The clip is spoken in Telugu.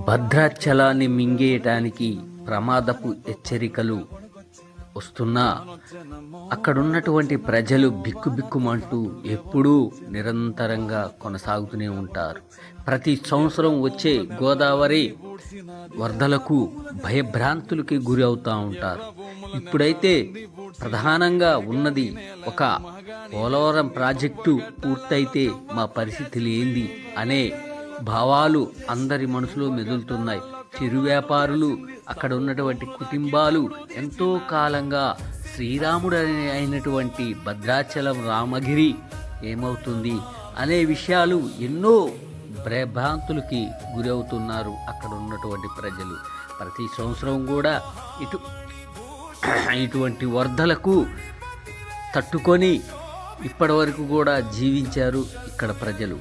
భద్రాచలాన్ని మింగేయటానికి ప్రమాదపు హెచ్చరికలు వస్తున్నా అక్కడున్నటువంటి ప్రజలు బిక్కుబిక్కుమంటూ ఎప్పుడూ నిరంతరంగా కొనసాగుతూనే ఉంటారు. ప్రతి సంవత్సరం వచ్చే గోదావరి వరదలకు భయభ్రాంతులకి గురి అవుతూ ఉంటారు. ఇప్పుడైతే ప్రధానంగా ఉన్నది ఒక పోలవరం ప్రాజెక్టు పూర్తయితే మా పరిస్థితులు ఏంది అనే భావాలు అందరి మనసులో మెదులుతున్నాయి. చిరు వ్యాపారులు, అక్కడ ఉన్నటువంటి కుటుంబాలు ఎంతో కాలంగా శ్రీరాముడు అయినటువంటి భద్రాచలం రామగిరి ఏమవుతుంది అనే విషయాలు ఎన్నో భయభ్రాంతులకి గురవుతున్నారు అక్కడ ఉన్నటువంటి ప్రజలు. ప్రతి సంవత్సరం కూడా ఇటువంటి వరదలకు తట్టుకొని ఇప్పటి వరకు కూడా జీవించారు ఇక్కడ ప్రజలు.